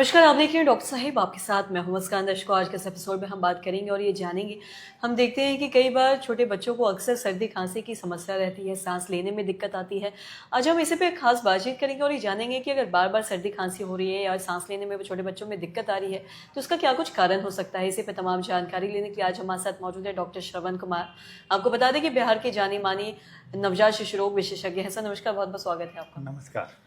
नमस्कार, आप देख रहे हैं डॉक्टर साहिब आपके साथ मैं हूं मुस्कान। दर्शकों, आज के इस एपिसोड में हम बात करेंगे और ये जानेंगे, हम देखते हैं कि कई बार छोटे बच्चों को अक्सर सर्दी खांसी की समस्या रहती है, सांस लेने में दिक्कत आती है। आज हम इसी पे खास बातचीत करेंगे और ये जानेंगे कि अगर बार बार सर्दी खांसी हो रही है या सांस लेने में छोटे बच्चों में दिक्कत आ रही है तो उसका क्या कुछ कारण हो सकता है। इसी पे तमाम जानकारी लेने के लिए आज हमारे साथ मौजूद है डॉक्टर श्रवण कुमार। आपको बता दें कि बिहार के जानी मानी नवजात शिशु रोग विशेषज्ञ हैं। सर नमस्कार, बहुत बहुत स्वागत है आपका। नमस्कार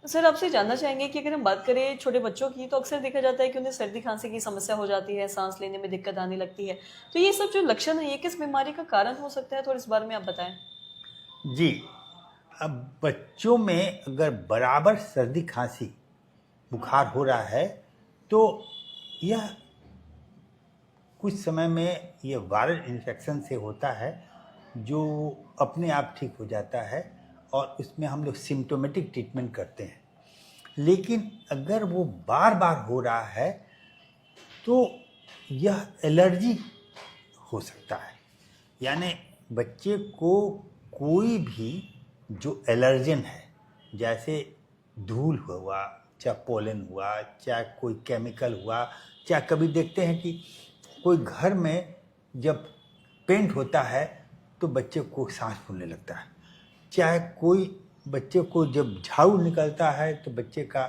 सर, आपसे जानना चाहेंगे कि अगर हम बात करें छोटे बच्चों की तो अक्सर देखा जाता है कि उन्हें सर्दी खांसी की समस्या हो जाती है, सांस लेने में दिक्कत आने लगती है। तो ये सब जो लक्षण है ये किस बीमारी का कारण हो सकता है, थोड़ा इस बारे में आप बताएं। जी। अब बच्चों में अगर बराबर सर्दी खांसी बुखार हो रहा है तो यह कुछ समय में ये वायरल इन्फेक्शन से होता है जो अपने आप ठीक हो जाता है और उसमें हम लोग सिम्टोमेटिक ट्रीटमेंट करते हैं। लेकिन अगर वो बार बार हो रहा है तो यह एलर्जी हो सकता है। यानी बच्चे को कोई भी जो एलर्जन है, जैसे धूल हुआ, चाहे पोलन हुआ, चाहे कोई केमिकल हुआ, चाहे कभी देखते हैं कि कोई घर में जब पेंट होता है तो बच्चे को सांस फूलने लगता है, चाहे कोई बच्चे को जब झाड़ू निकलता है तो बच्चे का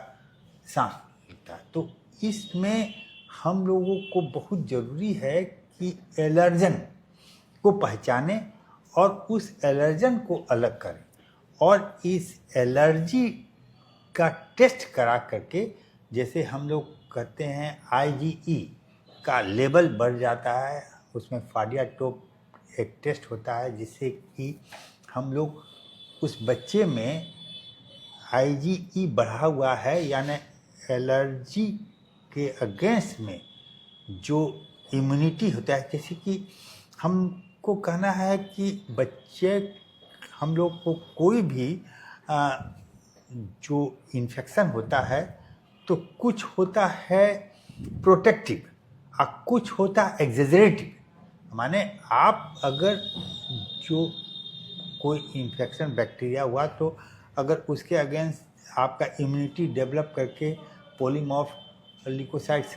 सांस फूलता है। तो इसमें हम लोगों को बहुत ज़रूरी है कि एलर्जन को पहचाने और उस एलर्जन को अलग करें और इस एलर्जी का टेस्ट करा करके, जैसे हम लोग कहते हैं IgE का लेवल बढ़ जाता है, उसमें फाडियाटोप एक टेस्ट होता है जिससे कि हम लोग उस बच्चे में IgE बढ़ा हुआ है यानी एलर्जी के अगेंस्ट में जो इम्यूनिटी होता है। जैसे कि हमको कहना है कि बच्चे हम लोग को कोई भी जो इन्फेक्शन होता है तो कुछ होता है प्रोटेक्टिव और कुछ होता है एग्जेजरेटिव। माने आप अगर जो कोई इन्फेक्शन बैक्टीरिया हुआ तो अगर उसके अगेंस्ट आपका इम्यूनिटी डेवलप करके पॉलीमॉर्फ ल्यूकोसाइट्स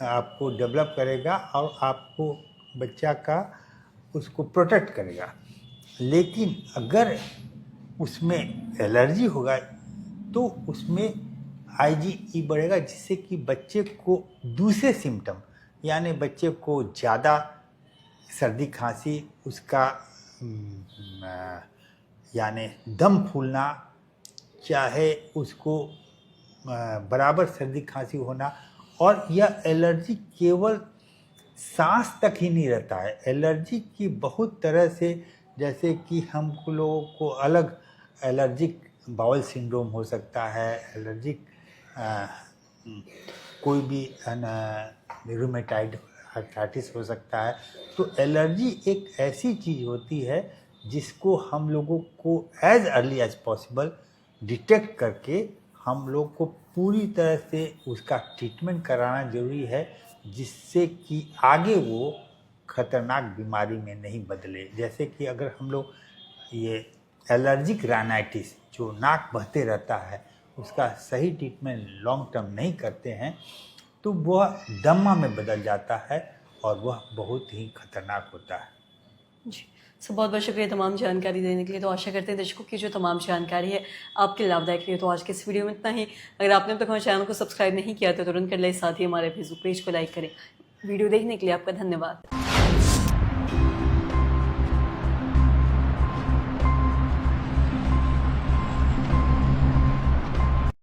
आपको डेवलप करेगा और आपको बच्चा का उसको प्रोटेक्ट करेगा। लेकिन अगर उसमें एलर्जी होगा तो उसमें IgE बढ़ेगा जिससे कि बच्चे को दूसरे सिम्टम यानी बच्चे को ज़्यादा सर्दी खांसी, उसका यानी दम फूलना, चाहे उसको बराबर सर्दी खांसी होना। और यह एलर्जी केवल सांस तक ही नहीं रहता है, एलर्जी की बहुत तरह से, जैसे कि हम लोगों को अलग एलर्जिक बाउल सिंड्रोम हो सकता है, एलर्जिक कोई भी रूमेटाइड आर्थराइटिस हो सकता है। तो एलर्जी एक ऐसी चीज़ होती है जिसको हम लोगों को as early as possible detect करके हम लोग को पूरी तरह से उसका ट्रीटमेंट कराना ज़रूरी है, जिससे कि आगे वो खतरनाक बीमारी में नहीं बदले। जैसे कि अगर हम लोग ये एलर्जिक राइनाइटिस जो नाक बहते रहता है उसका सही ट्रीटमेंट लॉन्ग टर्म नहीं करते हैं तो वह दमा में बदल जाता है और वह बहुत ही खतरनाक होता है। जी सर, बहुत बहुत शुक्रिया तमाम जानकारी देने के लिए। तो आशा करते हैं दर्शकों की जो तमाम जानकारी है आपके लाभदायक रही है। तो आज के इस वीडियो में इतना ही। अगर आपने अब तक हमारे चैनल को सब्सक्राइब नहीं किया तो तुरंत कर ले, साथ ही हमारे फेसबुक पेज को लाइक करें। वीडियो देखने के लिए आपका धन्यवाद।